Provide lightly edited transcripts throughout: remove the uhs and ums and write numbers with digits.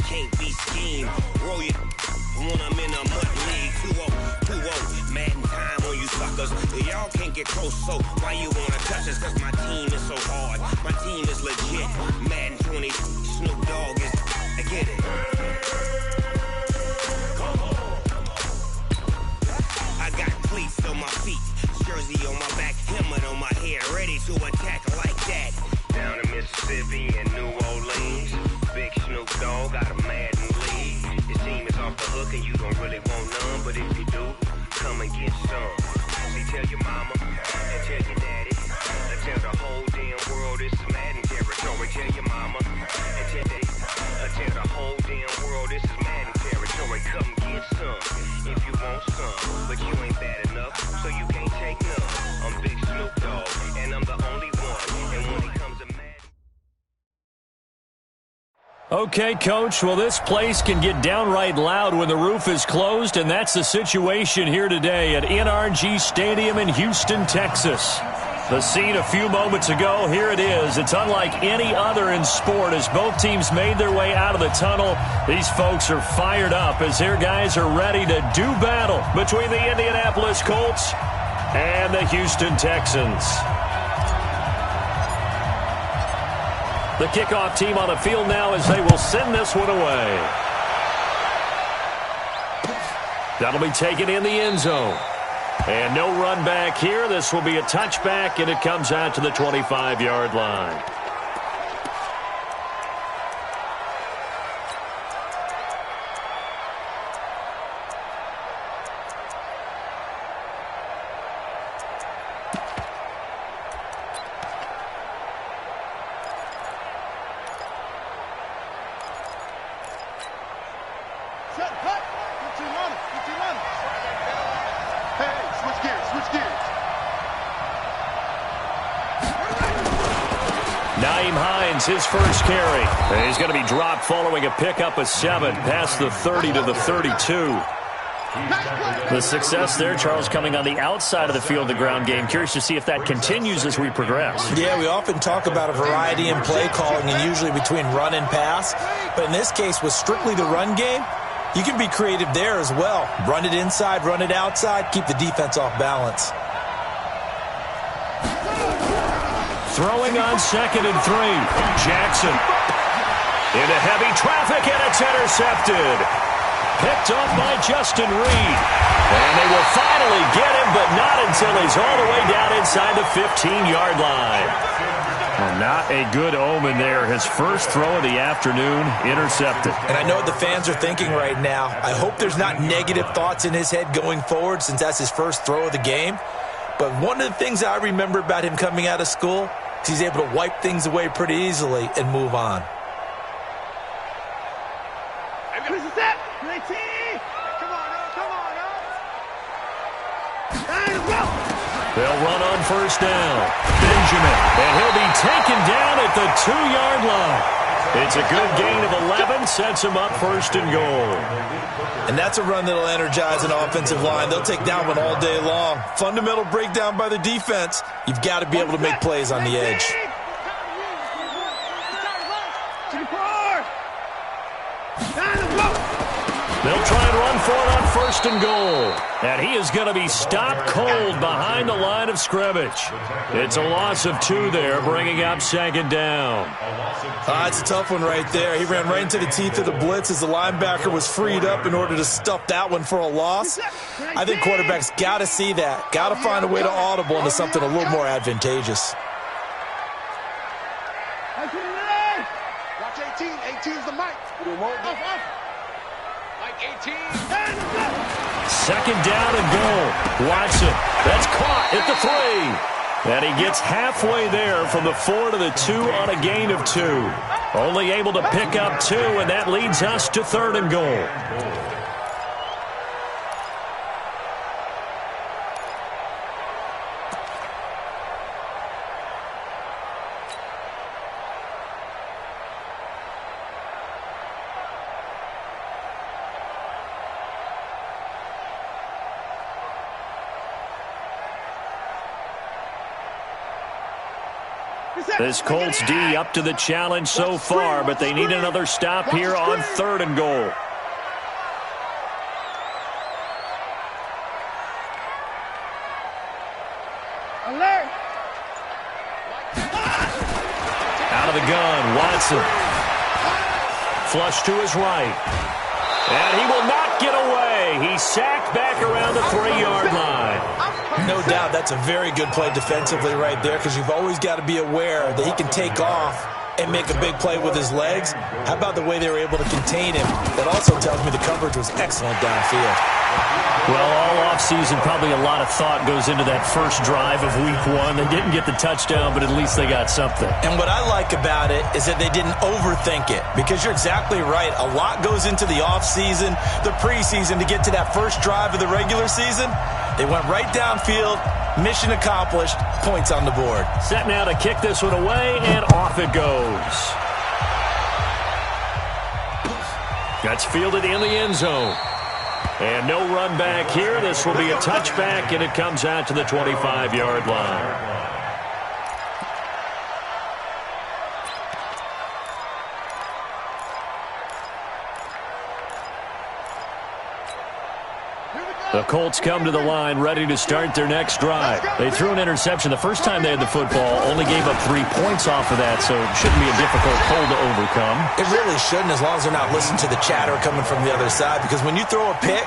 can't be schemed. Roll you when I'm in a mud league. 2-0, Madden time on you suckers. Y'all can't get close, so why you wanna touch us? Cause my team is so hard. My team is legit. Madden 20, Snoop Dogg is. I get it. I got cleats on my feet, jersey on my back, helmet on my head, ready to attack like that. Down in Mississippi and New Orleans, big Snoop Dogg got a Madden league. Your team is off the hook and you don't really want none, but if you do, come and get some. See, tell your mama and tell your daddy, and tell the whole damn world it's Madden territory. Tell your mama and tell the whole damn world this is Madden territory. Come get some if you want some, but you ain't bad enough, so you can't take none. I'm Big Snoop Dogg, and I'm the only one. And when it comes to Madden. Okay, Coach, well, this place can get downright loud when the roof is closed, and that's the situation here today at NRG Stadium in Houston, Texas. The scene a few moments ago, here it is. It's unlike any other in sport as both teams made their way out of the tunnel. These folks are fired up as their guys are ready to do battle between the Indianapolis Colts and the Houston Texans. The kickoff team on the field now as they will send this one away. That'll be taken in the end zone. And no run back here. This will be a touchback, and it comes out to the 25-yard line. His first carry. And he's going to be dropped following a pickup of 7 past the 30 to the 32. The success there, Charles, coming on the outside of the field, the ground game. Curious to see if that continues as we progress. Yeah, we often talk about a variety in play calling and usually between run and pass. But in this case, with strictly the run game, you can be creative there as well. Run it inside, run it outside, keep the defense off balance. Throwing on 2nd and 3. Jackson into heavy traffic, and it's intercepted. Picked up by Justin Reed. And they will finally get him, but not until he's all the way down inside the 15-yard line. Well, not a good omen there. His first throw of the afternoon, intercepted. And I know what the fans are thinking right now. I hope there's not negative thoughts in his head going forward since that's his first throw of the game. But one of the things I remember about him coming out of school, he's able to wipe things away pretty easily and move on. They'll run on first down. Benjamin, and he'll be taken down at the 2-yard line. It's a good gain of 11, sets him up 1st and goal. And that's a run that'll energize an offensive line. They'll take that one all day long. Fundamental breakdown by the defense. You've got to be able to make plays on the edge. They'll try and run for it on 1st and goal. And he is going to be stopped cold behind the line of scrimmage. It's a loss of 2 there, bringing up 2nd down. It's a tough one right there. He ran right into the teeth of the blitz as the linebacker was freed up in order to stuff that one for a loss. I think quarterbacks got to see that. Got to find a way to audible into something a little more advantageous. Watch 18. 18's the mic. Mike 18. 2nd down and goal. Watson. That's caught at the 3. And he gets halfway there from the 4 to the 2 on a gain of 2. Only able to pick up 2, and that leads us to 3rd and goal. This Colts D up to the challenge so far, but they need another stop here on 3rd and goal. Alert! Out of the gun, Watson. Flush to his right. And he will not get away. He's sacked back around the 3-yard line. No doubt that's a very good play defensively right there, because you've always got to be aware that he can take off and make a big play with his legs. How about the way they were able to contain him? That also tells me the coverage was excellent downfield. Well, all offseason, probably a lot of thought goes into that first drive of Week 1. They didn't get the touchdown, but at least they got something. And what I like about it is that they didn't overthink it, because you're exactly right. A lot goes into the offseason, the preseason, to get to that first drive of the regular season. They went right downfield, mission accomplished, points on the board. Set now to kick this one away, and off it goes. That's fielded in the end zone. And no run back here. This will be a touchback, and it comes out to the 25-yard line. The Colts come to the line ready to start their next drive. They threw an interception the first time they had the football, only gave up 3 points off of that, so it shouldn't be a difficult hole to overcome. It really shouldn't, as long as they're not listening to the chatter coming from the other side, because when you throw a pick,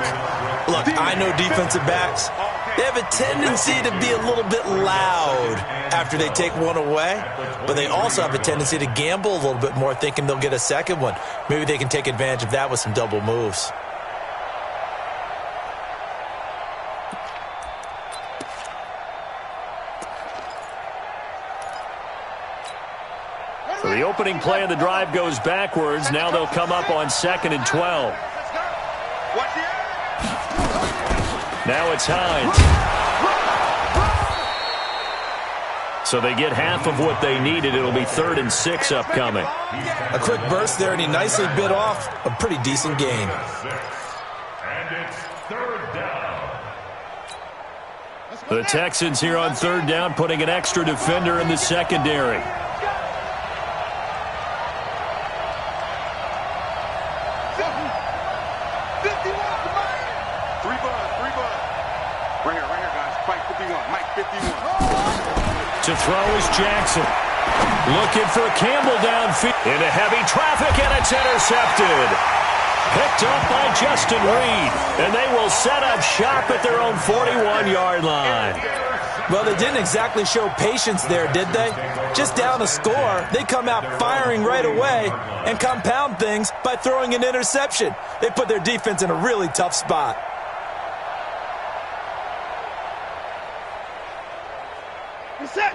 look, I know defensive backs, they have a tendency to be a little bit loud after they take one away, but they also have a tendency to gamble a little bit more, thinking they'll get a second one. Maybe they can take advantage of that with some double moves. So the opening play of the drive goes backwards. Now they'll come up on 2nd and 12. Now it's Hines. So they get half of what they needed. It'll be 3rd and 6 upcoming. A quick burst there, and he nicely bit off a pretty decent gain. And it's 3rd down. The Texans here on 3rd down, putting an extra defender in the secondary. To throw is Jackson. Looking for Campbell downfield. Into heavy traffic, and it's intercepted. Picked up by Justin Reed. And they will set up shop at their own 41-yard line. Well, they didn't exactly show patience there, did they? Just down a score, they come out firing right away and compound things by throwing an interception. They put their defense in a really tough spot.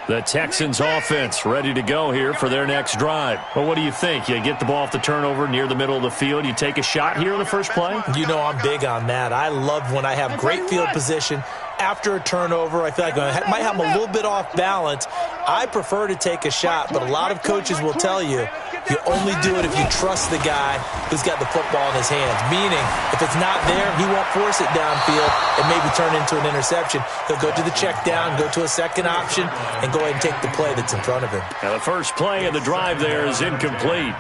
The Texans offense ready to go here for their next drive. Well, what do you think? You get the ball off the turnover near the middle of the field. You take a shot here in the first play? You know I'm big on that. I love when I have great field position after a turnover. I feel like I might have a little bit off balance. I prefer to take a shot, but a lot of coaches will tell you you only do it if you trust the guy who's got the football in his hands. Meaning, if it's not there, he won't force it downfield and maybe turn into an interception. He'll go to the check down, go to a second option, and go ahead and take the play that's in front of him. Now the first play of the drive there is incomplete.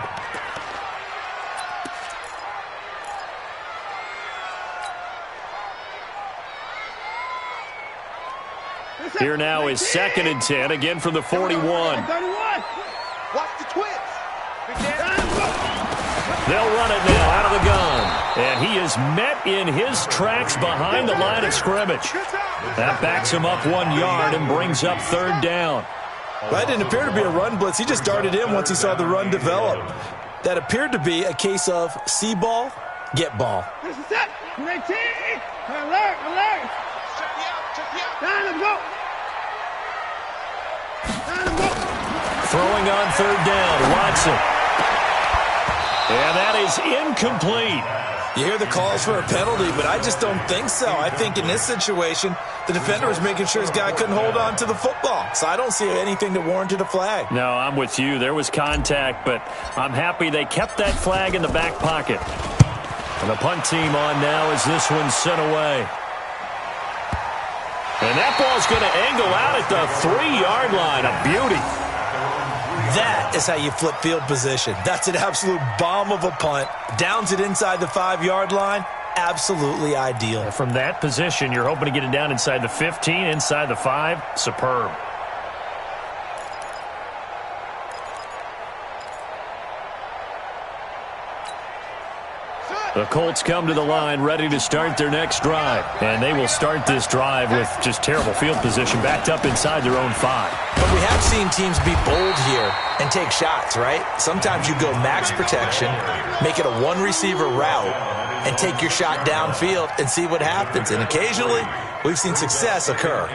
Here now is 2nd and 10, again from the 41. Watch the twist. They'll run it now out of the gun. And he is met in his tracks behind the line of scrimmage. That backs him up 1 yard and brings up 3rd down. Well, that didn't appear to be a run blitz. He just darted in once he saw the run develop. That appered to be a case of see ball, get ball. This is it. 19. Alert, alert. Time to go. Throwing on 3rd down, Watson. And that is incomplete. You hear the calls for a penalty, but I just don't think so. I think in this situation, the defender was making sure his guy couldn't hold on to the football. So I don't see anything that warranted a flag. No, I'm with you. There was contact, but I'm happy they kept that flag in the back pocket. And the punt team on now as this one's sent away. And that ball's going to angle out at the 3-yard line. A beauty. That is how you flip field position. That's an absolute bomb of a punt. Downs it inside the 5-yard line. Absolutely ideal. From that position, you're hoping to get it down inside the 15, inside the 5. Superb. The Colts come to the line ready to start their next drive. And they will start this drive with just terrible field position backed up inside their own 5. But we have seen teams be bold here and take shots, right? Sometimes you go max protection, make it a one-receiver route, and take your shot downfield and see what happens. And occasionally, we've seen success occur.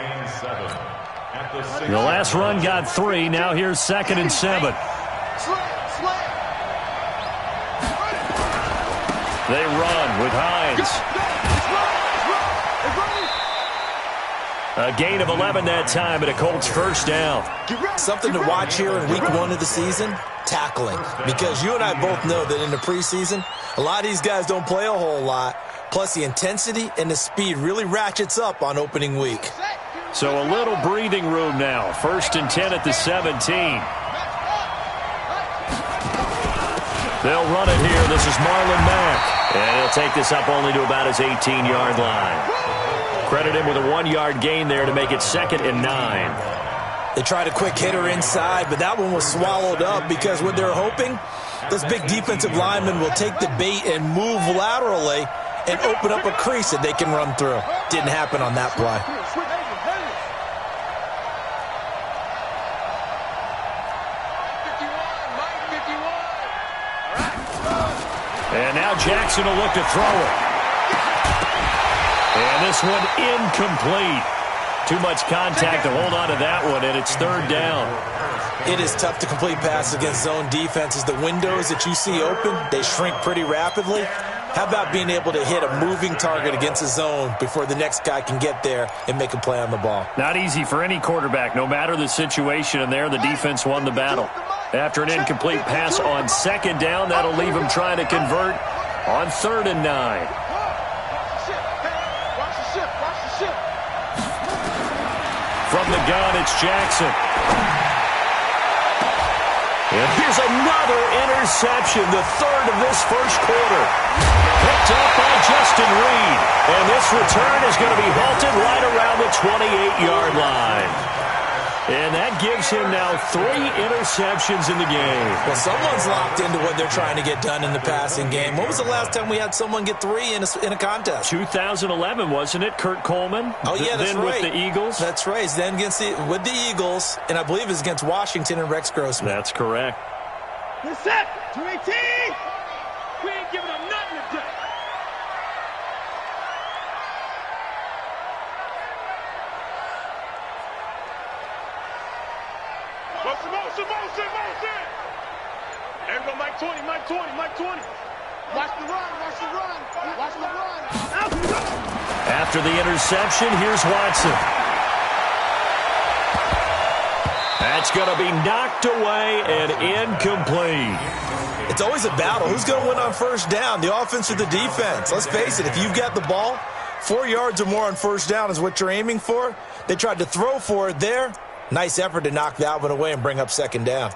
The last run got 3. Now here's 2nd and 7. They run with Hines. A gain of 11 that time, and a Colts first down. Something to watch here in week 1 of the season, tackling. Because you and I both know that in the preseason, a lot of these guys don't play a whole lot. Plus, the intensity and the speed really ratchets up on opening week. So a little breathing room now. 1st and 10 at the 17. They'll run it here. This is Marlon Mack. And he'll take this up only to about his 18-yard line. Credit him with a 1-yard gain there to make it 2nd and 9. They tried a quick hitter inside, but that one was swallowed up because what they're hoping, those big defensive linemen will take the bait and move laterally and open up a crease that they can run through. Didn't happen on that play. And now Jackson will look to throw it. And this one incomplete. Too much contact to hold on to that one, and it's 3rd down. It is tough to complete passes against zone defenses. The windows that you see open, they shrink pretty rapidly. How about being able to hit a moving target against a zone before the next guy can get there and make a play on the ball? Not easy for any quarterback, no matter the situation. And there, the defense won the battle. After an incomplete pass on 2nd down, that'll leave him trying to convert on 3rd and 9. From the gun, it's Jackson. And here's another interception, the 3rd of this first quarter. Picked up by Justin Reed. And this return is going to be halted right around the 28-yard line. And that gives him now 3 interceptions in the game. Well, someone's locked into what they're trying to get done in the passing game. When was the last time we had someone get 3 in a contest? 2011, wasn't it? Kurt Coleman? Oh, yeah, that's then right. With the Eagles? That's right. Then with the Eagles, and I believe it's against Washington and Rex Grossman. That's correct. Good set. 218. We ain't giving them nothing today. Motion. Everybody, Mike 20. Watch the run. After the interception, here's Watson. That's going to be knocked away and incomplete. It's always a battle. Who's going to win on 1st down, the offense or the defense? Let's face it, if you've got the ball, 4 yards or more on 1st down is what you're aiming for. They tried to throw for it there. Nice effort to knock that one away and bring up 2nd down.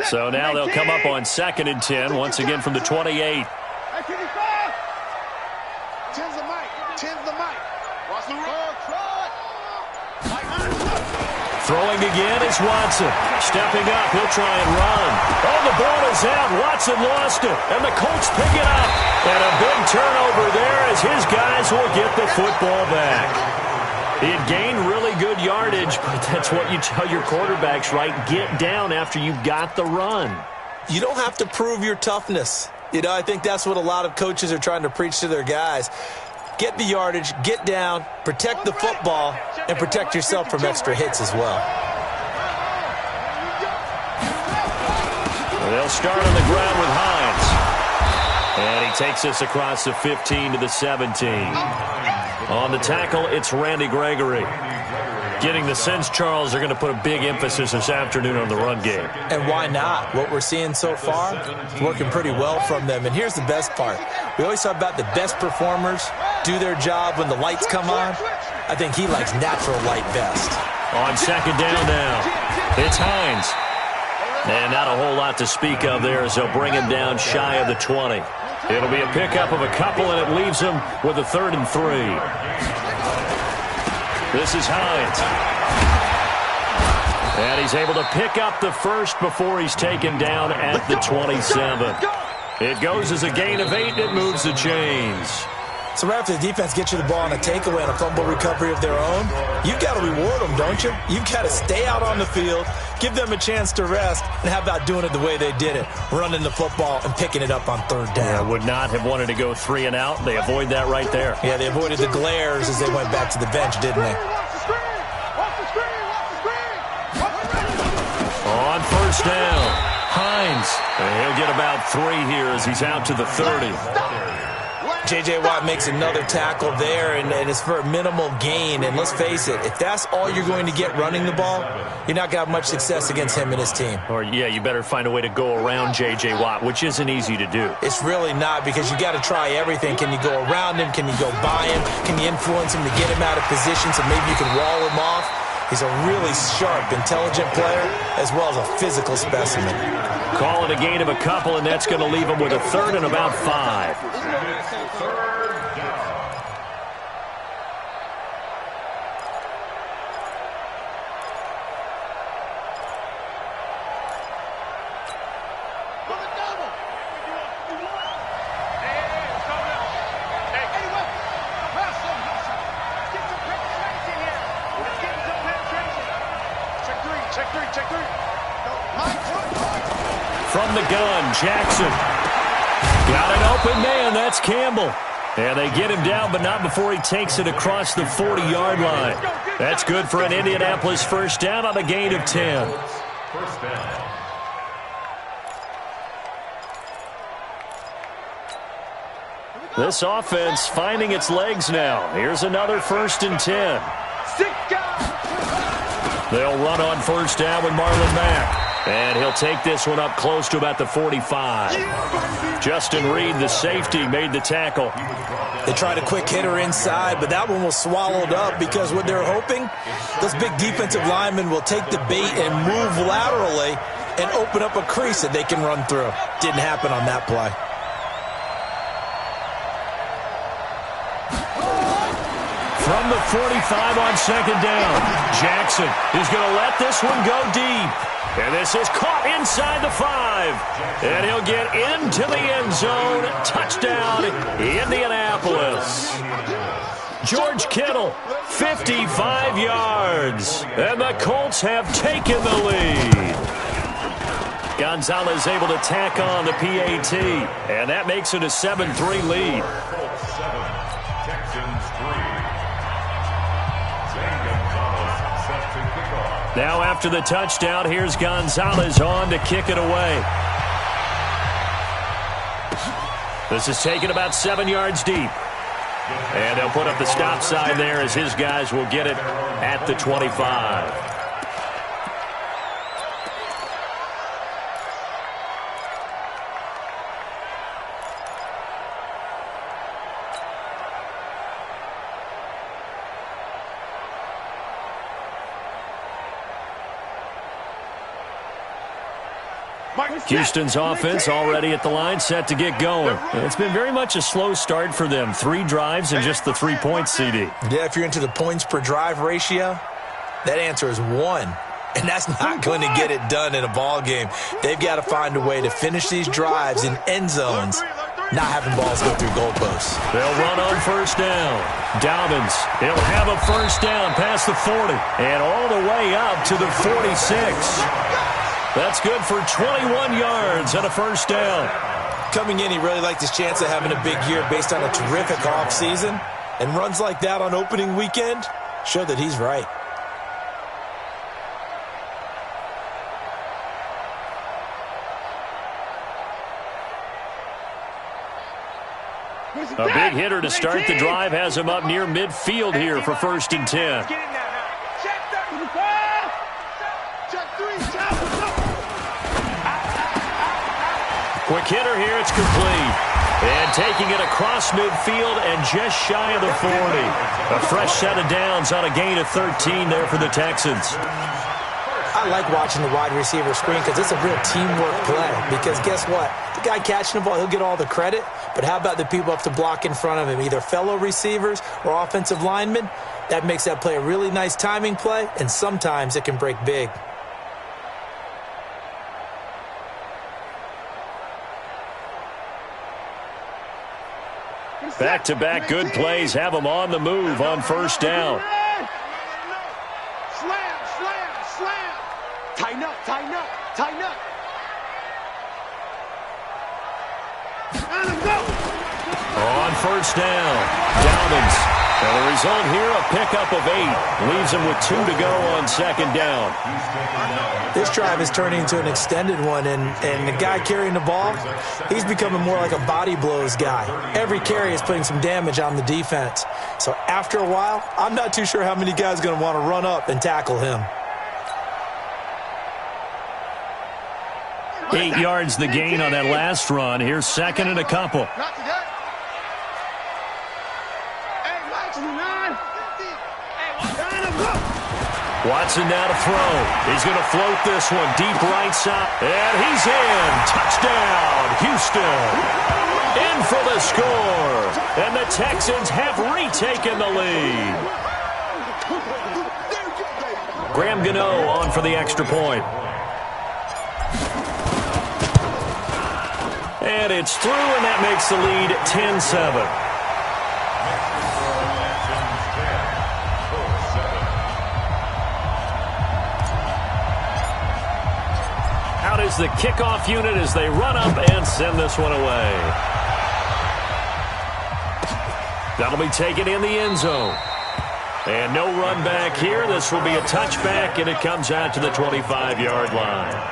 So now they'll come up on 2nd and 10, once again from the 28. Throwing again is Watson. Stepping up, he'll try and run. Oh, the ball is out. Watson lost it, and the Colts pick it up. And a big turnover there as his guys will get the football back. He had gained really good yardage, but that's what you tell your quarterbacks, right? Get down after you got the run. You don't have to prove your toughness. I think that's what a lot of coaches are trying to preach to their guys. Get the yardage, get down, protect the football, and protect yourself from extra hits as well. They'll start on the ground with Hines. And he takes us across the 15 to the 17. On the tackle, it's Randy Gregory. Getting the sense, Charles, they're going to put a big emphasis this afternoon on the run game. And why not? What we're seeing so far is working pretty well from them. And here's the best part. We always talk about the best performers do their job when the lights come on. I think he likes natural light best. On second down now, it's Hines. And not a whole lot to speak of there as they'll bring him down shy of the 20. It'll be a pickup of a couple, and it leaves him with a 3rd and 3. This is Hines. And he's able to pick up the first before he's taken down at the 27. It goes as a gain of 8, and it moves the chains. So right after the defense gets you the ball on a takeaway and a fumble recovery of their own, you've got to reward them, don't you? You've got to stay out on the field, give them a chance to rest, and how about doing it the way they did it, running the football and picking it up on 3rd down. Yeah, would not have wanted to go 3 and out. They avoid that right there. Yeah, they avoided the glares as they went back to the bench, didn't they? On 1st down, Hines. And he'll get about 3 here as he's out to the 30. J.J. Watt makes another tackle there, and it's for a minimal gain. And let's face it, if that's all you're going to get running the ball, you're not going to have much success against him and his team. Or, yeah, you better find a way to go around J.J. Watt, which isn't easy to do. It's really not, because you got to try everything. Can you go around him? Can you go by him? Can you influence him to get him out of position so maybe you can wall him off? He's a really sharp, intelligent player, as well as a physical specimen. Call it a gain of a couple, and that's going to leave him with a 3rd and about 5. 3rd down. From the gun, Jackson. Got an open man, that's Campbell. And they get him down, but not before he takes it across the 40-yard line. That's good for an Indianapolis 1st down on a gain of 10. 1st down. This offense finding its legs now. Here's another 1st and 10. They'll run on 1st down with Marlon Mack. And he'll take this one up close to about the 45. Justin Reed, the safety, made the tackle. They tried a quick hitter inside, but that one was swallowed up because what they're hoping, those big defensive linemen will take the bait and move laterally and open up a crease that they can run through. Didn't happen on that play. From the 45 on 2nd down, Jackson is going to let this one go deep. And this is caught inside the 5. And he'll get into the end zone. Touchdown, Indianapolis. George Kittle, 55 yards. And the Colts have taken the lead. Gonzalez able to tack on the PAT. And that makes it a 7-3 lead. Colts 7, Texans 3. Gonzalez set to kick off. Now after the touchdown, here's Gonzalez on to kick it away. This is taken about 7 yards deep. And they'll put up the stop sign there as his guys will get it at the 25. Houston's offense already at the line, set to get going. It's been very much a slow start for them. 3 drives and just the 3 points, CD. Yeah, if you're into the points per drive ratio, that answer is 1. And that's not going to get it done in a ball game. They've got to find a way to finish these drives in end zones, not having balls go through goalposts. They'll run on 1st down. Dobbins, he'll have a 1st down past the 40 and all the way up to the 46. That's good for 21 yards and a 1st down. Coming in, he really liked his chance of having a big year based on a terrific offseason. And runs like that on opening weekend show that he's right. A big hitter to start the drive has him up near midfield here for 1st and 10. Quick hitter here. It's complete. And taking it across midfield and just shy of the 40. A fresh set of downs on a gain of 13 there for the Texans. I like watching the wide receiver screen because it's a real teamwork play. Because guess what? The guy catching the ball, he'll get all the credit. But how about the people up to block in front of him, either fellow receivers or offensive linemen? That makes that play a really nice timing play, and sometimes it can break big. Back-to-back good plays have them on the move on first down. Slam, slam, slam. Tighten up, tighten up, tighten up. And let's go. On first down, Dobbins. And the result here, a pickup of 8. Leaves him with 2 to go on second down. This drive is turning into an extended one, and the guy carrying the ball, he's becoming more like a body blows guy. Every carry is putting some damage on the defense. So after a while, I'm not too sure how many guys are going to want to run up and tackle him. 8 yards the gain on that last run. Here's second and a couple. Not today. Hey, Max, 9. And go. Watson now to throw. He's going to float this one deep right side. And he's in. Touchdown, Houston. In for the score. And the Texans have retaken the lead. Graham Gano on for the extra point. And it's through, and that makes the lead 10-7. Out is the kickoff unit as they run up and send this one away. That'll be taken in the end zone. And no run back here. This will be a touchback, and it comes out to the 25-yard line.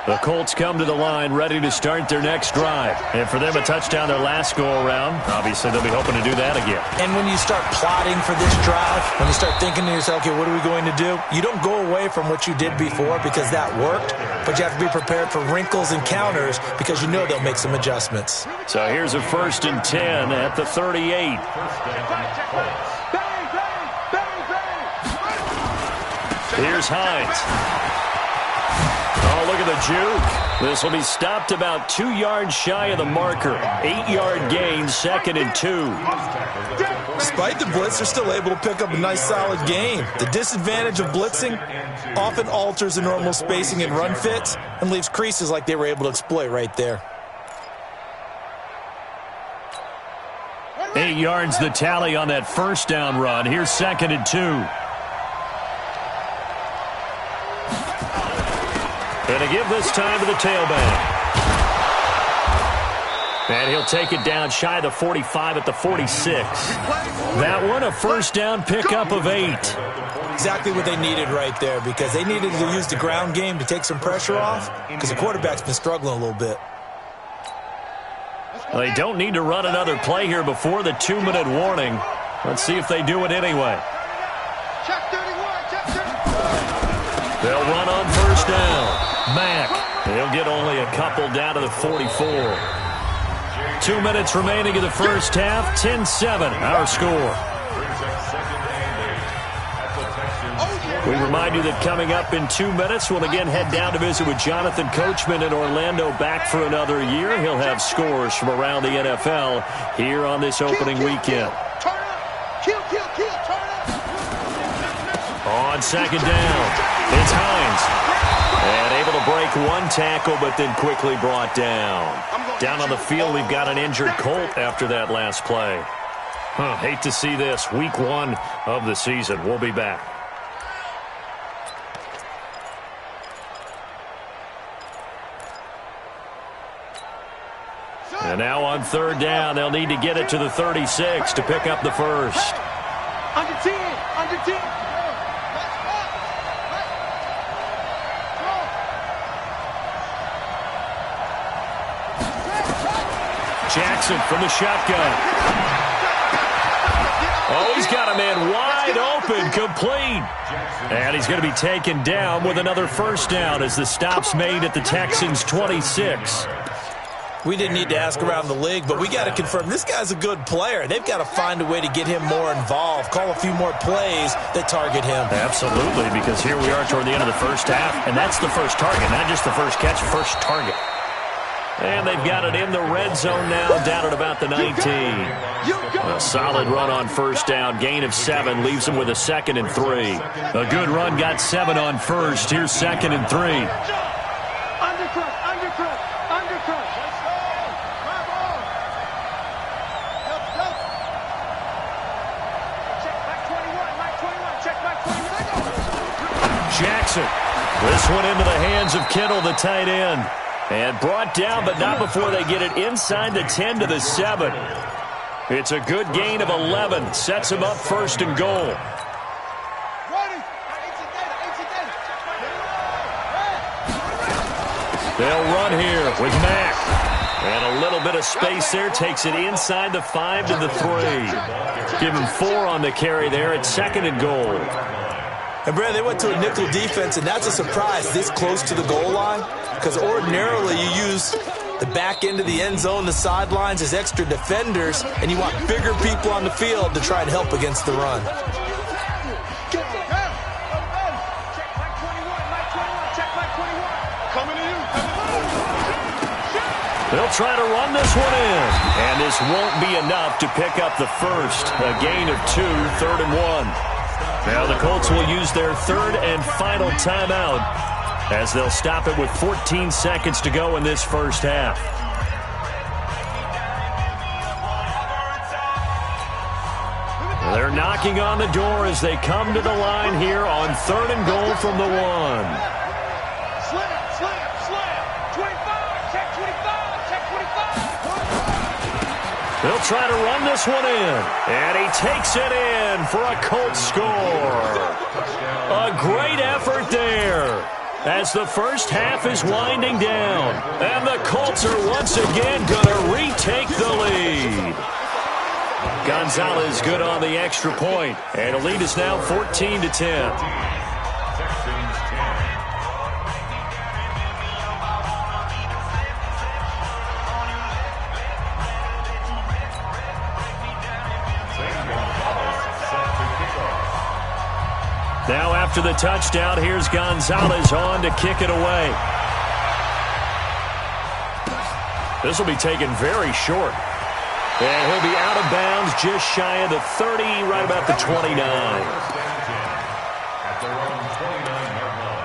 The Colts come to the line ready to start their next drive. And for them, a touchdown their last go-around. Obviously, they'll be hoping to do that again. And when you start plotting for this drive, when you start thinking to yourself, okay, what are we going to do? You don't go away from what you did before because that worked, but you have to be prepared for wrinkles and counters because you know they'll make some adjustmts. So here's a 1st and 10 at the 38. Here's Hines. Oh, look at the juke. This will be stopped about 2 yards shy of the marker. 8-yard gain, 2nd and 2. Despite the blitz, they're still able to pick up a nice solid gain. The disadvantage of blitzing often alters the normal spacing and run fits and leaves creases like they were able to exploit right there. 8 yards the tally on that first down run. Here's 2nd and 2. And a give this time to the tailback. And he'll take it down shy of the 45 at the 46. That one, a first down pickup of 8. Exactly what they needed right there because they needed to use the ground game to take some pressure off because the quarterback's been struggling a little bit. Well, they don't need to run another play here before the 2-minute warning. Let's see if they do it anyway. Check 31, check 31. They'll run on first down. Mack. He'll get only a couple down to the 44. 2 minutes remaining in the first half. 10-7, our score. We remind you that coming up in 2 minutes, we'll again head down to visit with Jonathan Coachman in Orlando, back for another year. He'll have scores from around the NFL here on this opening weekend. Turn up. Kill, turn up. On second down, it's Hines. And able to break one tackle, but then quickly brought down. Down on the field, we've got an injured Colt after that last play. Hate to see this. Week 1 of the season. We'll be back. And now on third down, they'll need to get it to the 36 to pick up the first. Under 10, under 10. 2 Jackson from the shotgun. Oh, he's got a man wide open, complete. And he's going to be taken down with another first down as the stop's made at the Texans' 26. We didn't need to ask around the league, but we got to confirm this guy's a good player. They've got to find a way to get him more involved, call a few more plays that target him. Absolutely, because here we are toward the end of the first half, and that's the first target, not just the first catch, first target. And they've got it in the red zone now, down at about the 19. A solid run on first down, gain of 7, leaves them with a 2nd and 3. A good run, got 7 on first. Here's 2nd and 3. Jackson. This one into the hands of Kittle, the tight end. And brought down, but not before they get it inside the 10 to the 7. It's a good gain of 11. Sets him up 1st and goal. They'll run here with Mack. And a little bit of space there. Takes it inside the 5 to the 3. Give him 4 on the carry there at 2nd and goal. And, Brad, they went to a nickel defense, and that's a surprise this close to the goal line. Because ordinarily you use the back end of the end zone, the sidelines as extra defenders, and you want bigger people on the field to try and help against the run. They'll try to run this one in. And this won't be enough to pick up the first. A gain of 2, 3rd and 1. Now the Colts will use their 3rd and final timeout as they'll stop it with 14 seconds to go in this first half. They're knocking on the door as they come to the line here on 3rd and goal from the 1. They'll try to run this one in. And he takes it in for a Colts score. A great effort there as the first half is winding down. And the Colts are once again going to retake the lead. Gonzalez good on the extra point. And the lead is now 14-10. Now after the touchdown, here's Gonzalez on to kick it away. This will be taken very short. And he'll be out of bounds just shy of the 30, right about the 29. At their own 29-yard line.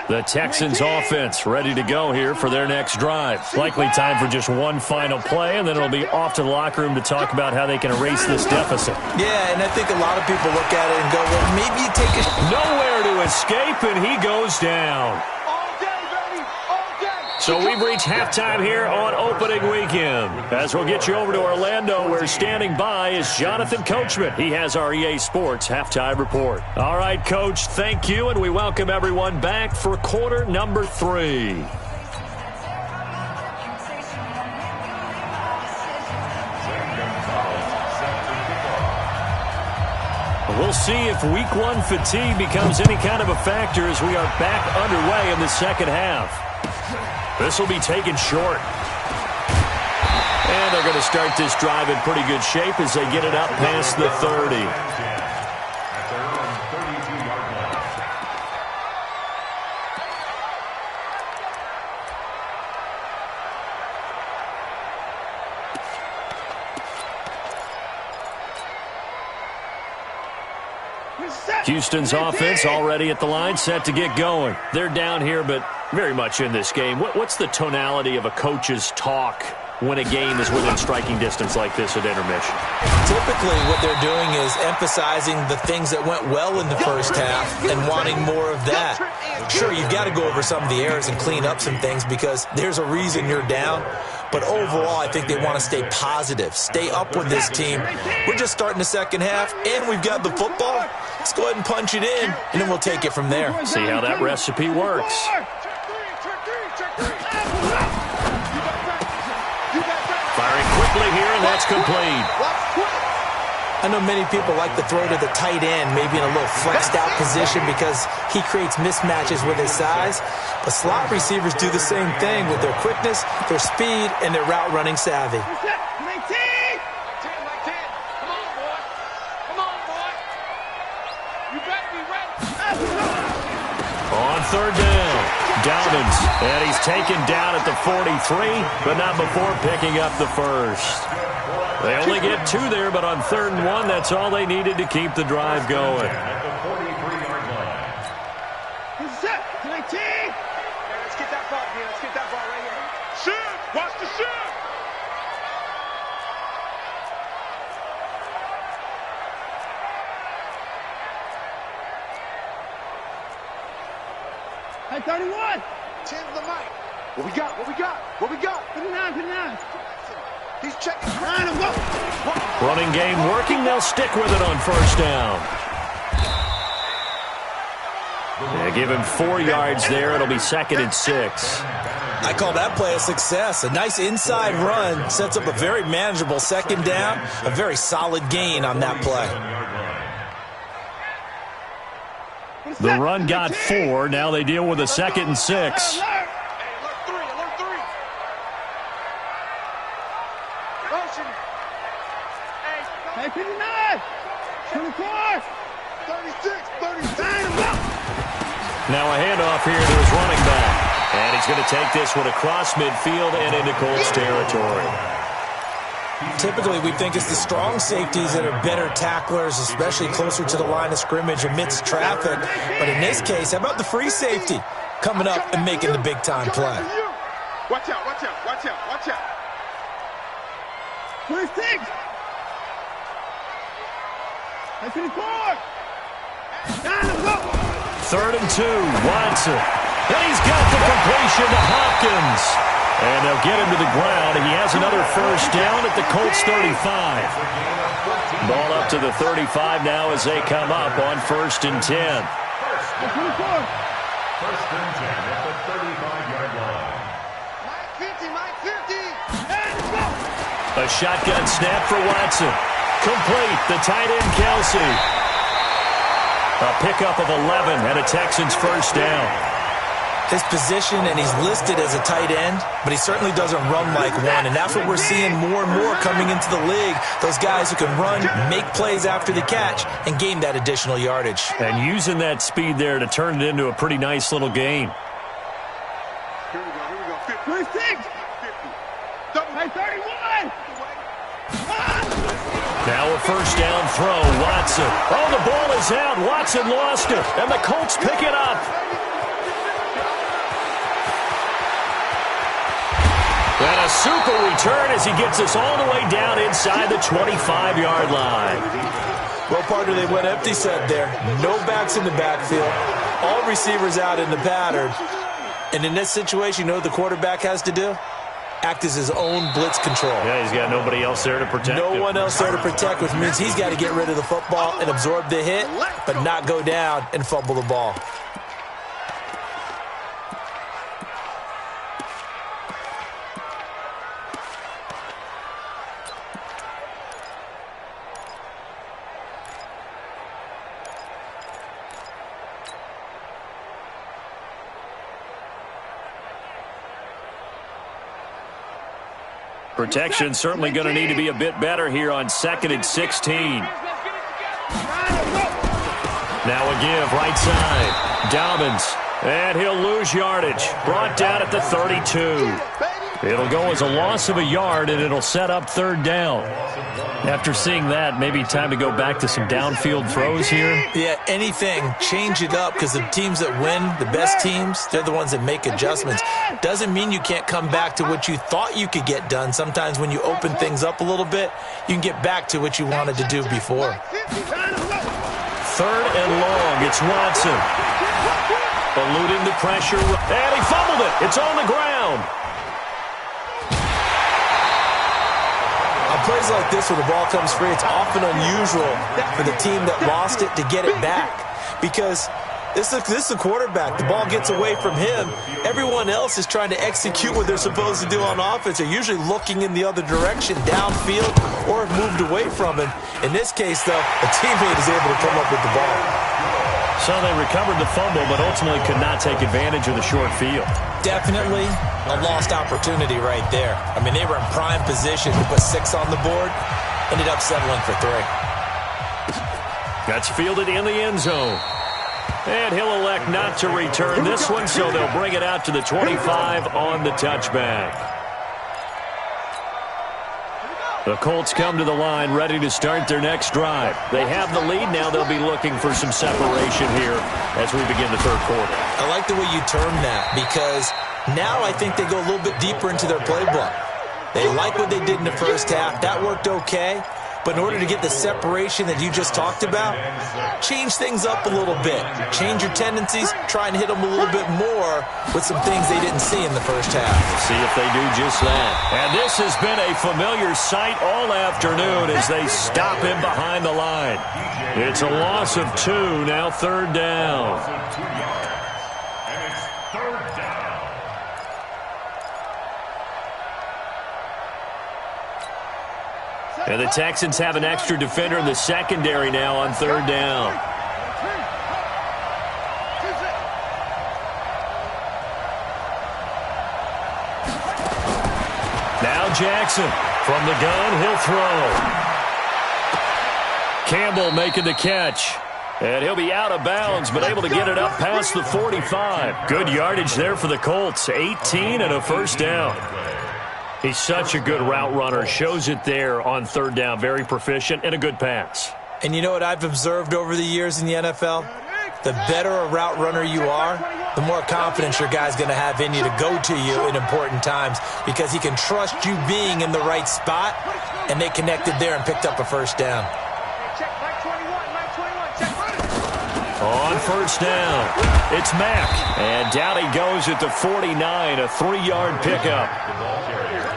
The Texans offense ready to go here for their next drive. Likely time for just one final play, and then it'll be off to the locker room to talk about how they can erase this deficit. Yeah, and I think a lot of people look at it and go, well, maybe you take it. Nowhere to escape, and he goes down. So we've reached halftime here on opening weekend. As we'll get you over to Orlando, where standing by is Jonathan Coachman. He has our EA Sports halftime report. All right, Coach, thank you, and we welcome everyone back for quarter number 3. We'll see if week 1 fatigue becomes any kind of a factor as we are back underway in the second half. This will be taken short. And they're going to start this drive in pretty good shape as they get it up past the 30. At their own 32-yard line. Houston's offense already at the line, set to get going. They're down here, but very much in this game. What's the tonality of a coach's talk when a game is within striking distance like this at intermission? Typically, what they're doing is emphasizing the things that went well in the first half and wanting more of that. Sure, you've got to go over some of the errors and clean up some things because there's a reason you're down. But overall, I think they want to stay positive, stay up with this team. We're just starting the second half, and we've got the football. Let's go ahead and punch it in, and then we'll take it from there. See how that recipe works. Firing quickly here, and that's complete. I know many people like to throw to the tight end, maybe in a little flexed out position because he creates mismatches with his size. But slot receivers do the same thing with their quickness, their speed, and their route running savvy. On third down, Dobbins, and he's taken down at the 43, but not before picking up the first. They only get 2 there, but on 3rd and 1, that's all they needed to keep the drive going. At the 43-yard line. Let's get that ball here. Let's get that ball right here. Shoot! Watch the shoot! Hey, 31! Change the mic. What we got? What we got? What we got? 59, 59. He's checking. Running game working. They'll stick with it on first down. They give him 4 yards there. It'll be 2nd and 6. I call that play a success. A nice inside run sets up a very manageable 2nd down. A very solid gain on that play. The run got 4. Now they deal with a 2nd and 6. Hey, 59, 24, 36, 37. Now a handoff here to his running back. And he's going to take this one across midfield and into Colts territory. Typically, we think it's the strong safeties that are better tacklers, especially closer to the line of scrimmage amidst traffic. But in this case, how about the free safety coming up and making the big-time play? Watch out, watch out, watch out, watch out. 26. Hey, 24. Down the go. 3rd and 2, Watson. And he's got the completion to Hopkins. And they'll get him to the ground. He has another first down at the Colts 35. Ball up to the 35 now as they come up on 1st and 10. First and 10 at the 35-yard line. Mike 50. A shotgun snap for Watson. Complete. The tight end, Kelsey. A pickup of 11 and a Texans first down. His position, and he's listed as a tight end, but he certainly doesn't run like one, and that's what we're seeing more and more coming into the league. Those guys who can run, make plays after the catch, and gain that additional yardage. And using that speed there to turn it into a pretty nice little gain. Here we go. 56. Hey, 31. Now a first down throw, Watson. Oh, the ball is out. Watson lost it, and the Colts pick it up. And a super return as he gets us all the way down inside the 25-yard line. Well, partner, they went empty set there. No backs in the backfield. All receivers out in the pattern. And in this situation, you know what the quarterback has to do? Act as his own blitz control. Yeah, he's got nobody else there to protect him. No one else there to protect, which means he's got to get rid of the football and absorb the hit, but not go down and fumble the ball. Protection certainly going to need to be a bit better here on 2nd and 16. Now a give, right side. Dobbins, and he'll lose yardage. Brought down at the 32. It'll go as a loss of a yard, and it'll set up 3rd down. After seeing that, maybe time to go back to some downfield throws here. Yeah, anything. Change it up, because the teams that win, the best teams, they're the ones that make adjustments. Doesn't mean you can't come back to what you thought you could get done. Sometimes when you open things up a little bit, you can get back to what you wanted to do before. 3rd and long. It's Watson. Eluding the pressure. And he fumbled it. It's on the ground. plays like this when the ball comes free, it's often unusual for the team that lost it to get it back because this is the quarterback. The ball gets away from him. Everyone else is trying to execute what they're supposed to do on offense. They're usually looking in the other direction, downfield, or have moved away from him. In this case, though, a teammate is able to come up with the ball. So they recovered the fumble, but ultimately could not take advantage of the short field. Definitely A lost opportunity right there. I mean, they were in prime position to put 6 on the board. Ended up settling for 3. That's fielded in the end zone. And he'll elect not to return this one, so they'll bring it out to the 25 on the touchback. The Colts come to the line ready to start their next drive. They have the lead. Now they'll be looking for some separation here as we begin the third quarter. I like the way you term that because now I think they go a little bit deeper into their playbook. They like what they did in the first half. That worked okay. But in order to get the separation that you just talked about, change things up a little bit. Change your tendencies. Try and hit them a little bit more with some things they didn't see in the first half. We'll see if they do just that. And this has been a familiar sight all afternoon as they stop him behind the line. It's a loss of 2, now third down. And the Texans have an extra defender in the secondary now on third down. Now Jackson from the gun, he'll throw. Campbell making the catch. And he'll be out of bounds, but able to get it up past the 45. Good yardage there for the Colts. 18 and a first down. He's such a good route runner. Shows it there on third down. Very proficient and a good pass. And you know what I've observed over the years in the NFL? The better a route runner you are, the more confidence your guy's going to have in you to go to you in important times because he can trust you being in the right spot, and they connected there and picked up a first down. On first down, it's Mack. And down he goes at the 49, a 3-yard pickup.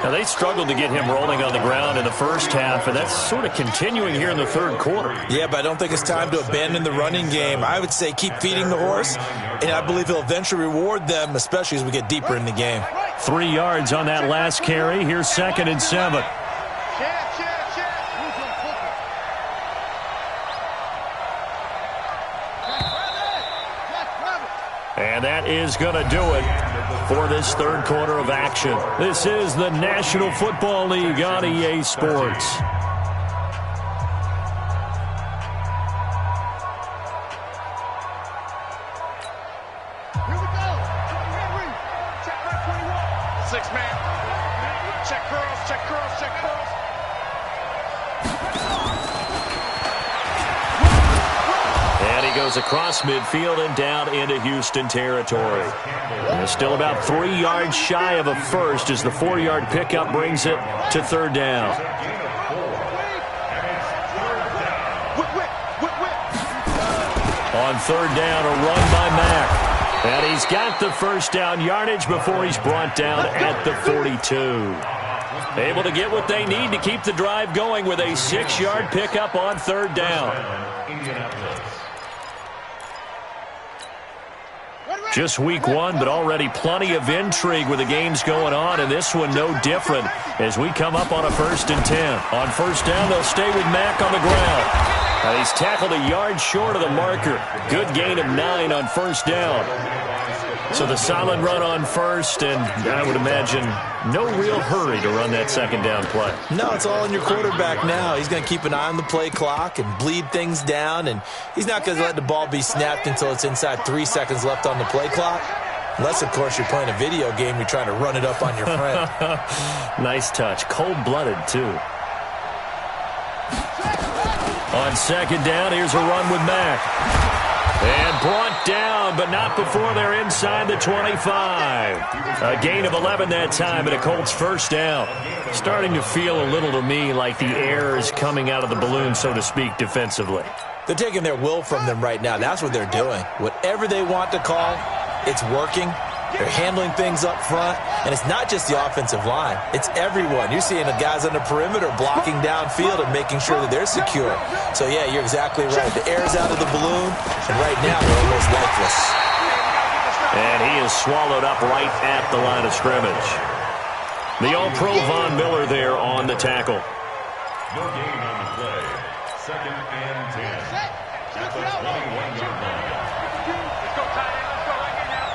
Now, they struggled to get him rolling on the ground in the first half, and that's sort of continuing here in the third quarter. Yeah, but I don't think it's time to abandon the running game. I would say keep feeding the horse, and I believe he'll eventually reward them, especially as we get deeper in the game. 3 yards on that last carry. Here's 2nd and 7. And that is going to do it for this third quarter of action. This is the National Football League on EA Sports. Here we go. Check right 21. 6-man. Check curls, check curls, check curls. And he goes across midfield and down into Houston territory. And still about 3 yards shy of a first as the 4-yard pickup brings it to third down. On third down, a run by Mack. And he's got the first down yardage before he's brought down at the 42. Able to get what they need to keep the drive going with a 6-yard pickup on third down. Just week 1, but already plenty of intrigue with the games going on, and this one no different as we come up on a 1st and 10. On first down, they'll stay with Mack on the ground. And he's tackled a yard short of the marker. Good gain of 9 on first down. So the solid run on first, and I would imagine no real hurry to run that second down play. No, it's all in your quarterback now. He's going to keep an eye on the play clock and bleed things down, and he's not going to let the ball be snapped until it's inside 3 seconds left on the play clock. Unless, of course, you're playing a video game, you're trying to run it up on your friend. Nice touch. Cold-blooded, too. On second down, here's a run with Mack. And brought down, but not before they're inside the 25. A gain of 11 that time, and a Colts first down. Starting to feel a little to me like the air is coming out of the balloon, so to speak, defensively. They're taking their will from them right now. That's what they're doing. Whatever they want to call, it's working. They're handling things up front, and it's not just the offensive line. It's everyone. You're seeing the guys on the perimeter blocking downfield and making sure that they're secure. So, yeah, you're exactly right. The air's out of the balloon, and right now they're almost lifeless. And he is swallowed up right at the line of scrimmage. The All-Pro Von Miller there on the tackle. No gain on the play. 2nd and 10. At the 21-yard line. Let's go, tight end. Let's go right here now.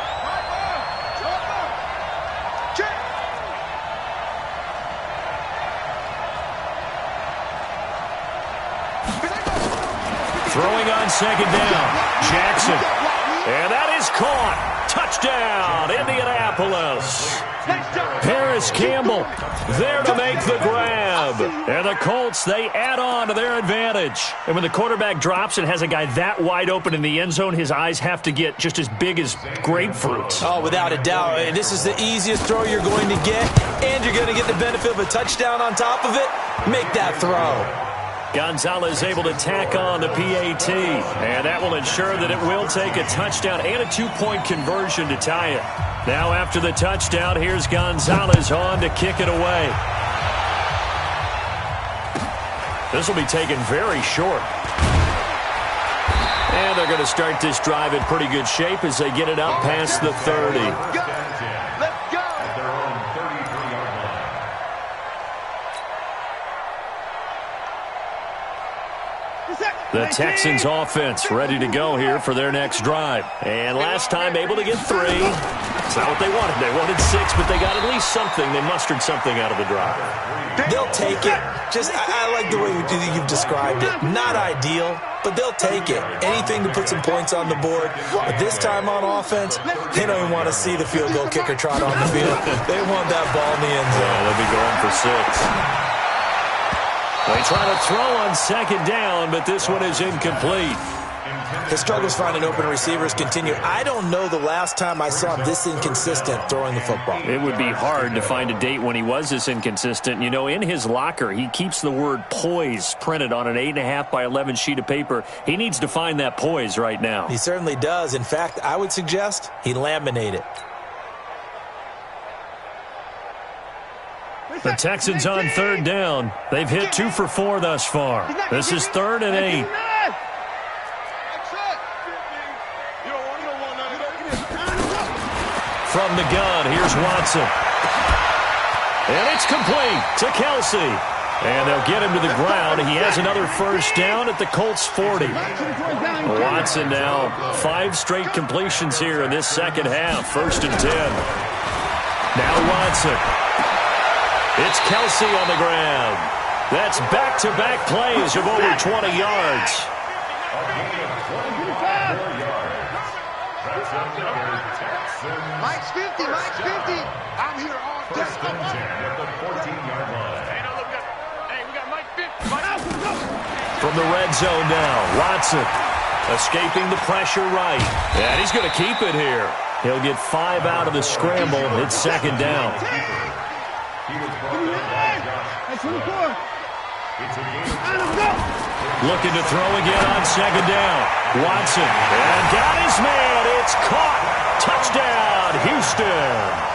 Check. Throwing on 2nd down. Jackson. And that is caught. Touchdown, Indianapolis. Harris Campbell there to make the grab. And the Colts, they add on to their advantage. And when the quarterback drops and has a guy that wide open in the end zone, his eyes have to get just as big as grapefruits. Oh, without a doubt. And this is the easiest throw you're going to get, and you're going to get the benefit of a touchdown on top of it. Make that throw. Gonzalez able to tack on the PAT, and that will ensure that it will take a touchdown and a 2-point conversion to tie it. Now after the touchdown, here's Gonzalez on to kick it away. This will be taken very short. And they're going to start this drive in pretty good shape as they get it up past the 30. Let's go. At their own 33-yard line. The Texans offense ready to go here for their next drive. And last time able to get 3. It's not what they wanted. They wanted 6, but they got at least something. They mustered something out of the drive. They'll take it. I like the way you've described it. Not ideal, but they'll take it. Anything to put some points on the board. But this time on offense, they don't even want to see the field goal kicker trot on the field. They want that ball in the end zone. Yeah, they'll be going for 6. They try to throw on 2nd down, but this one is incomplete. His struggles finding open receivers continue. I don't know the last time I saw him this inconsistent throwing the football. It would be hard to find a date when he was this inconsistent. You know, in his locker, he keeps the word poise printed on an 8.5 by 11 sheet of paper. He needs to find that poise right now. He certainly does. In fact, I would suggest he laminate it. The Texans on 3rd down. They've hit 2 for 4 thus far. This is 3rd and 8. From the gun, here's Watson. And it's complete to Kelsey. And they'll get him to the ground. He has another first down at the Colts 40. Watson now 5 straight completions here in this second half. 1st and 10. Now Watson. It's Kelsey on the ground. That's back-to-back plays of over 20 yards. Mike's 50, Mike's 50. I'm here all day. First and 10 at the 14-yard line. Hey, now look at, hey, we got Mike 50. Mike, From the red zone now, Watson escaping the pressure right. And he's going to keep it here. He'll get 5 out of the scramble. It's 2nd down. He was brought down by Josh. It's a game. Looking to throw again on 2nd down. Watson. And got his man. It's caught. Touchdown, Houston.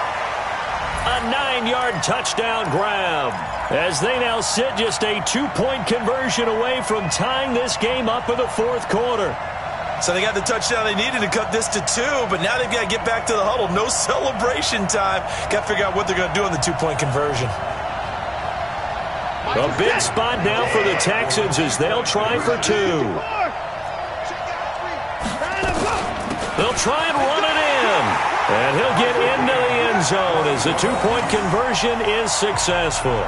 A 9-yard touchdown grab. As they now sit just a 2-point conversion away from tying this game up in the 4th quarter. So they got the touchdown they needed to cut this to 2, but now they've got to get back to the huddle. No celebration time. Got to figure out what they're going to do on the 2-point conversion. A big spot now for the Texans as they'll try for 2. They'll try and run it in. And he'll get into the end zone as the 2-point conversion is successful.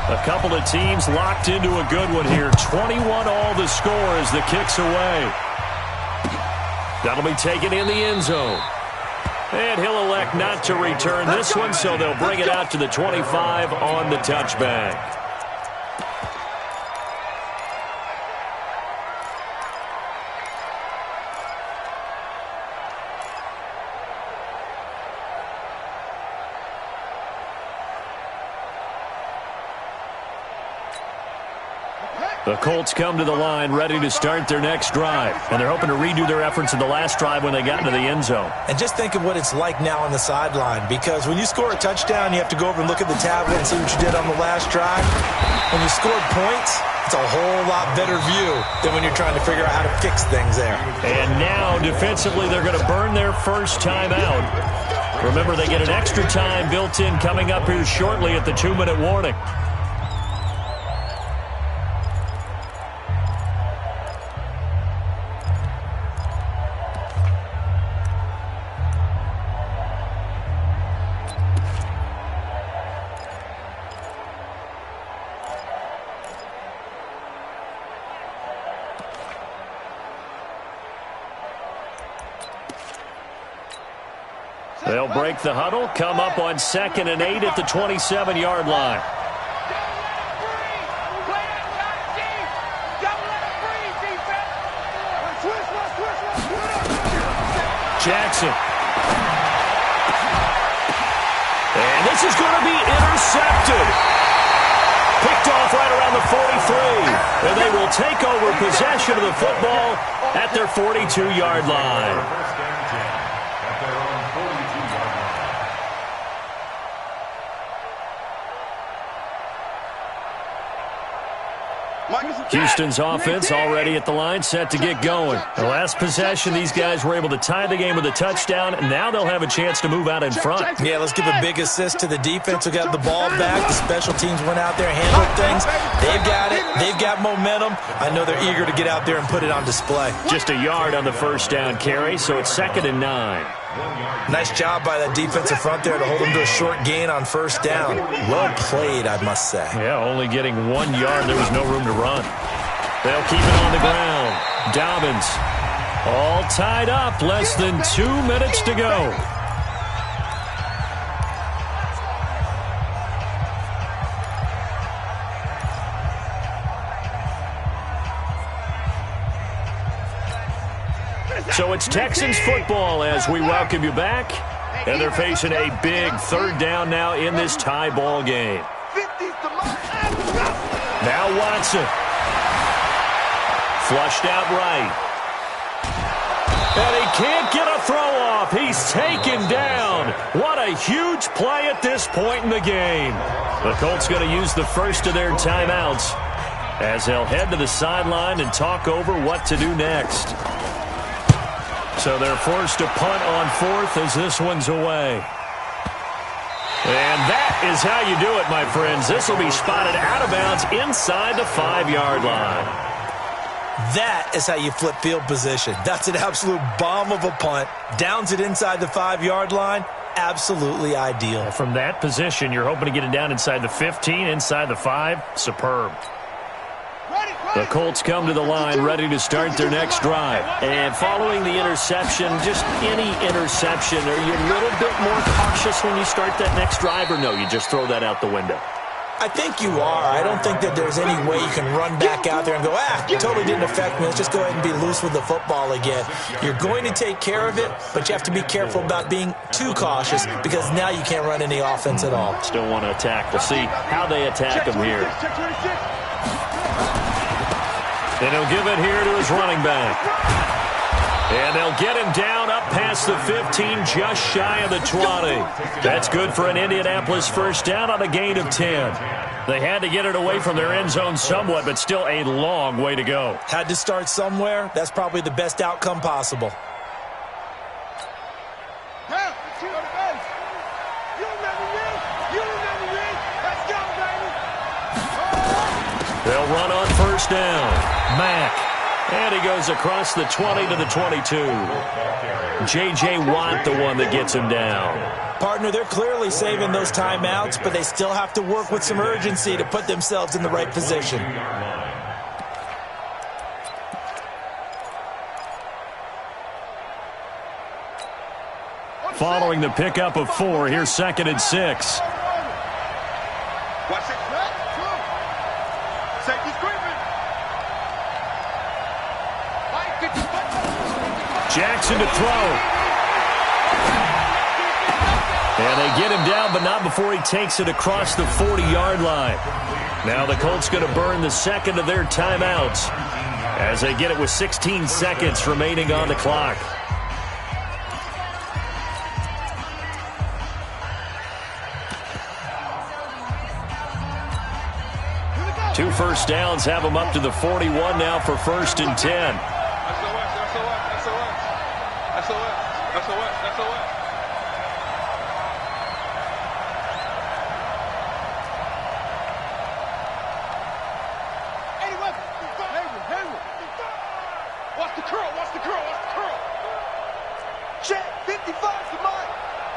A couple of teams locked into a good one here. 21 all the score as the kick's away. That'll be taken in the end zone. And he'll elect not to return this one, so they'll bring it out to the 25 on the touchback. The Colts come to the line ready to start their next drive. And they're hoping to redo their efforts in the last drive when they got into the end zone. And just think of what it's like now on the sideline, because when you score a touchdown, you have to go over and look at the tablet and see what you did on the last drive. When you score points, it's a whole lot better view than when you're trying to figure out how to fix things there. And now, defensively, they're going to burn their first time out. Remember, they get an extra time built in coming up here shortly at the 2-minute warning. They'll break the huddle, come up on 2nd and 8 at the 27-yard line. Jackson. And this is going to be intercepted. Picked off right around the 43. And they will take over possession of the football at their 42-yard line. Houston's offense already at the line, set to get going. The last possession, these guys were able to tie the game with a touchdown, and now they'll have a chance to move out in front. Yeah, let's give a big assist to the defense who got the ball back. The special teams went out there, handled things. They've got it. They've got momentum. I know they're eager to get out there and put it on display. Just a yard on the first down carry, so it's 2nd and 9. Nice job by that defensive front there to hold them to a short gain on first down. Well played, I must say. Yeah, only getting 1 yard. There was no room to run. They'll keep it on the ground. Dobbins all tied up. Less than 2 minutes to go. So it's Texans football as we welcome you back. And they're facing a big 3rd down now in this tie ball game. Now Watson. Flushed out right. And he can't get a throw off. He's taken down. What a huge play at this point in the game. The Colts going to use the first of their timeouts as they'll head to the sideline and talk over what to do next. So they're forced to punt on 4th as this one's away. And that is how you do it, my friends. This will be spotted out of bounds inside the 5-yard line. That is how you flip field position. That's an absolute bomb of a punt. Downs it inside the 5-yard line. Absolutely ideal. From that position, you're hoping to get it down inside the 15, inside the 5. Superb. The Colts come to the line ready to start their next drive. And following the interception, just any interception, are you a little bit more cautious when you start that next drive, or no, you just throw that out the window? I think you are. I don't think that there's any way you can run back out there and go, it totally didn't affect me. Let's just go ahead and be loose with the football again. You're going to take care of it, but you have to be careful about being too cautious because now you can't run any offense at all. Still want to attack. We'll see how they attack him here. And he'll give it here to his running back. And they'll get him down up past the 15, just shy of the 20. That's good for an Indianapolis first down on a gain of 10. They had to get it away from their end zone somewhat, but still a long way to go. Had to start somewhere. That's probably the best outcome possible. They'll run on first down. Mack. And he goes across the 20 to the 22. J.J. Watt, the one that gets him down. Partner, they're clearly saving those timeouts, but they still have to work with some urgency to put themselves in the right position. Following the pickup of 4, here's 2nd and 6. Watch it. Safety screen. Jackson to throw. And they get him down, but not before he takes it across the 40-yard line. Now the Colts going to burn the second of their timeouts as they get it with 16 seconds remaining on the clock. Two first downs have them up to the 41 now for 1st and 10. Watch the curl, watch the curl, watch the curl. Check, 55 for mine.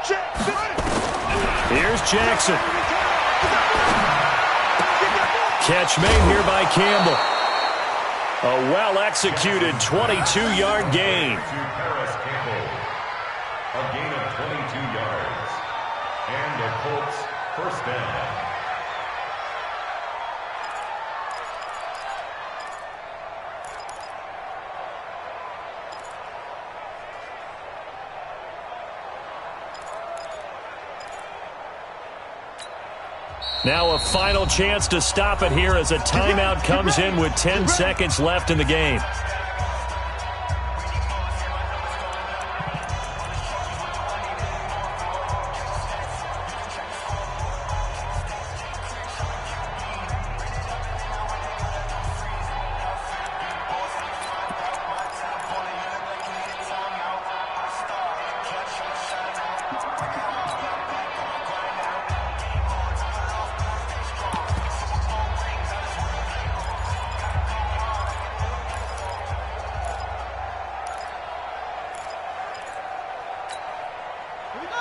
Check, 50. Here's Jackson. Catch made here by Campbell. A well-executed 22-yard gain. A gain of 22 yards. And the Colts first down. Now a final chance to stop it here as a timeout comes in with 10 seconds left in the game.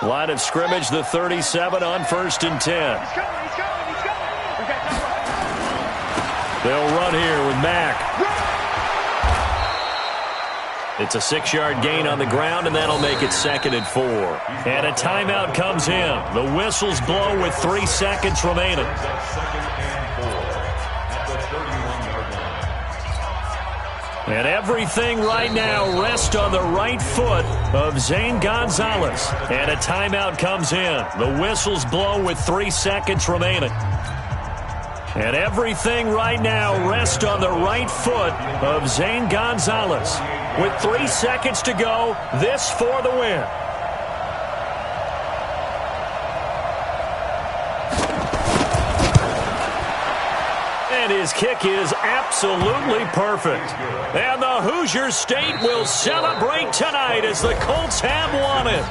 Line of scrimmage, the 37 on 1st and 10. They'll run here with Mack. It's a 6-yard gain on the ground, and that'll make it 2nd and 4. And a timeout comes in. The whistles blow with 3 seconds remaining. And everything right now rests on the right foot of Zane Gonzalez. And a timeout comes in. The whistles blow with 3 seconds remaining. And everything right now rests on the right foot of Zane Gonzalez. With 3 seconds to go, this for the win. And his kick is absolutely perfect. And the Hoosier State will celebrate tonight as the Colts have won it.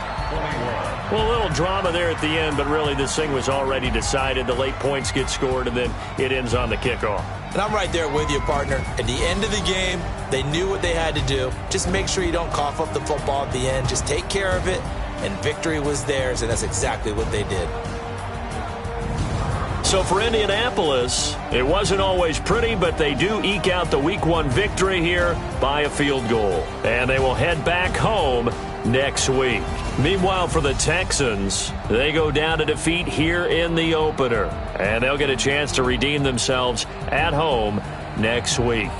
Well, a little drama there at the end, but really this thing was already decided. The late points get scored, and then it ends on the kickoff. And I'm right there with you, partner. At the end of the game, they knew what they had to do. Just make sure you don't cough up the football at the end. Just take care of it, and victory was theirs, and that's exactly what they did. So for Indianapolis, it wasn't always pretty, but they do eke out the Week 1 victory here by a field goal. And they will head back home next week. Meanwhile, for the Texans, they go down to defeat here in the opener. And they'll get a chance to redeem themselves at home next week.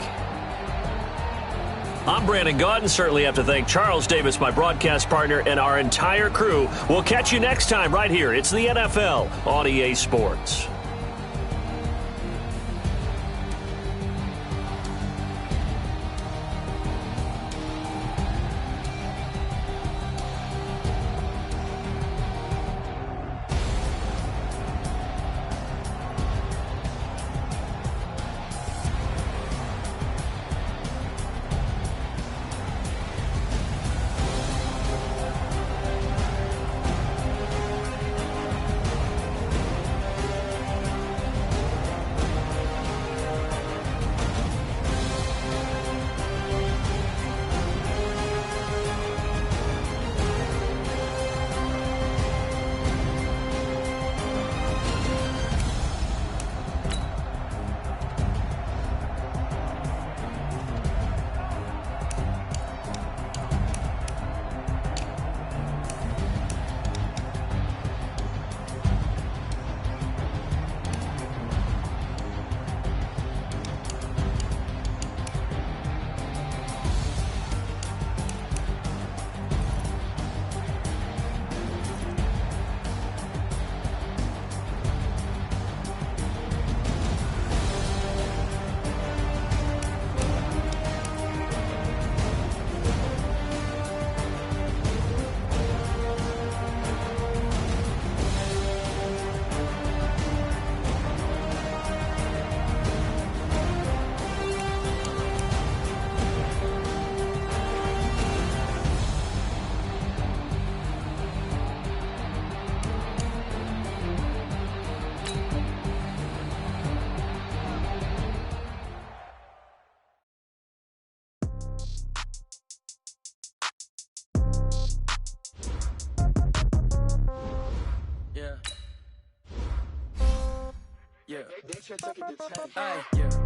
I'm Brandon Gaudin. Certainly have to thank Charles Davis, my broadcast partner, and our entire crew. We'll catch you next time right here. It's the NFL on EA Sports. Yeah.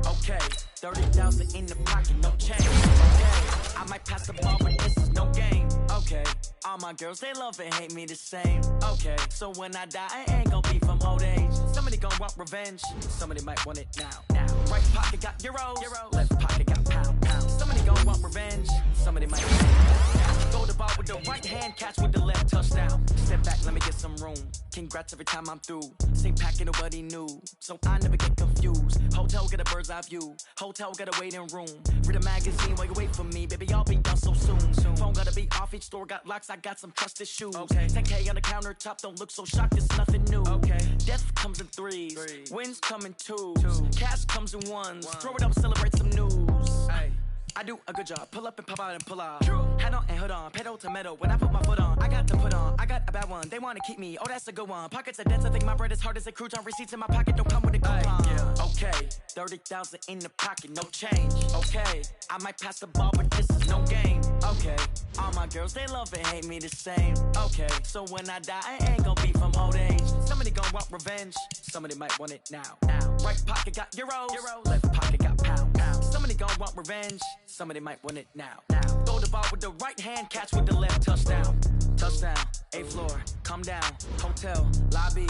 Okay. 30,000 in the pocket, no change. Okay. I might pass the ball, but this is no game. Okay. All my girls, they love and hate me the same. Okay. So when I die, I ain't gonna be from old age. Somebody gon' want revenge. Somebody might want it now. Right pocket got euros. Left pocket got pound. Somebody gon' want revenge. Somebody might want it. Throw the ball with the right hand, catch with the left, touchdown. Step back, let me get some room. Congrats every time I'm through. Same packet, nobody knew, so I never get confused. Hotel get a bird's eye view. Hotel got a waiting room. Read a magazine while you wait for me, baby. I'll be done so soon. Phone gotta be off. Each store got locks. I got some trusted shoes. Okay. 10K on the countertop. Don't look so shocked. It's nothing new. Okay. Death comes in threes. Wins come in twos. Cash comes in ones. Throw it up, celebrate some news. Ay. I do a good job. Pull up and pop out and pull out. Head on and hood on. Pedal to metal. When I put my foot on, I got to put on. I got a bad one. They want to keep me. Oh, that's a good one. Pockets are dense. I think my bread is hard as a crouton. Receipts in my pocket don't come with a coupon. Okay. 30,000 in the pocket. No change. Okay. I might pass the ball, but this is no game. Okay. All my girls, they love and hate me the same. Okay. So when I die, I ain't gonna be from old age. Somebody gon' want revenge. Somebody might want it now. Right pocket got euros. Left pocket got pound. Somebody gon' want revenge. Somebody might want it now. Throw the ball with the right hand, catch with the left, touchdown. Touchdown, 8th floor, come down. Hotel, lobby.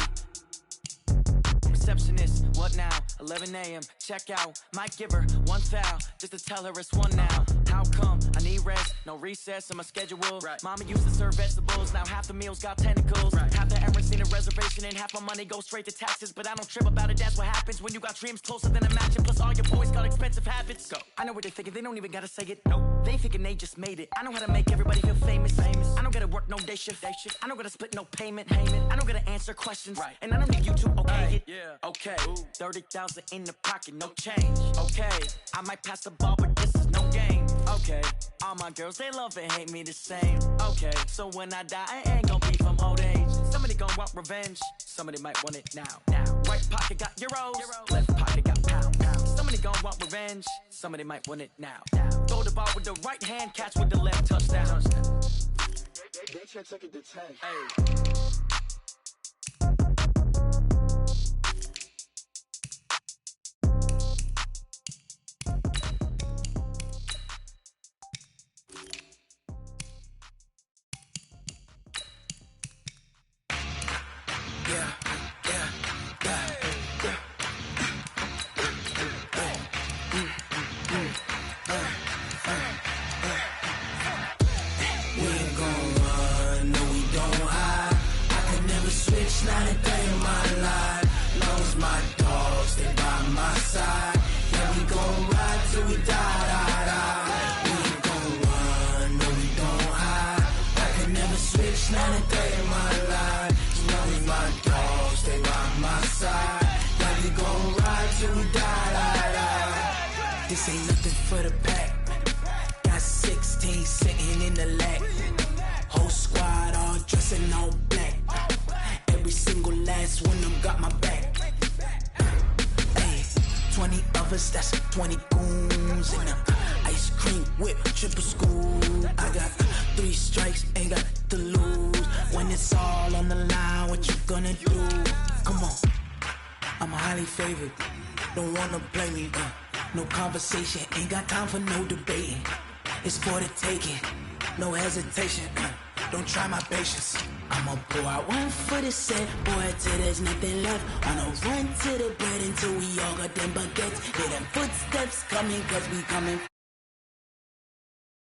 Receptionist, what now? 11 a.m., check out. Might give her one foul, just to tell her it's one now. How come? I need rest, no recess in my schedule. Mama used to serve vegetables, now half the meals got tentacles. Half the errands need a reservation and half my money goes straight to taxes. But I don't trip about it, that's what happens when you got dreams closer than a match. And plus all your boys got expensive habits. Go. I know what they're thinking, they don't even gotta say it. Nope. They thinking they just made it. I know how to make everybody feel famous. I don't gotta work no day shift. I don't gotta split no payment. I don't gotta answer questions. And I don't need you to okay it. Okay, 30,000 in the pocket, no change. Okay, I might pass the ball, but this is no game. Okay, all my girls, they love and hate me the same. Okay, so when I die, I ain't gonna be from old age. Somebody gon' want revenge. Somebody might want it now. Right pocket got euros. Left pocket got pound. Somebody gon' want revenge. Somebody might want it now. Throw the ball with the right hand, catch with the left, touchdown. They took it to 10. Not a day in my life. Lost my dogs, stay by my side. Yeah, we gon' ride till we die. We ain't gon' run, no we don't hide. I can never switch, not a day in my life. Lost my dogs, stay by my side. Yeah, we gon' ride till we die. This ain't nothing for the pack. Got 16 sitting in the lag. Whole squad all dressing all black. Every single last one of them got my back. Hey, 20 of us, that's 20 goons. And a ice cream whip, triple scoop. I got 3 strikes, ain't got to lose. When it's all on the line, what you gonna do? Come on, I'm highly favored. Don't wanna play me, no conversation, ain't got time for no debating. It's for the taking, no hesitation. Don't try my patience. I'ma pour out one for the set, boy, till there's nothing left. I'ma run to the bread until we all got them baguettes. Hear them footsteps coming, cause we coming.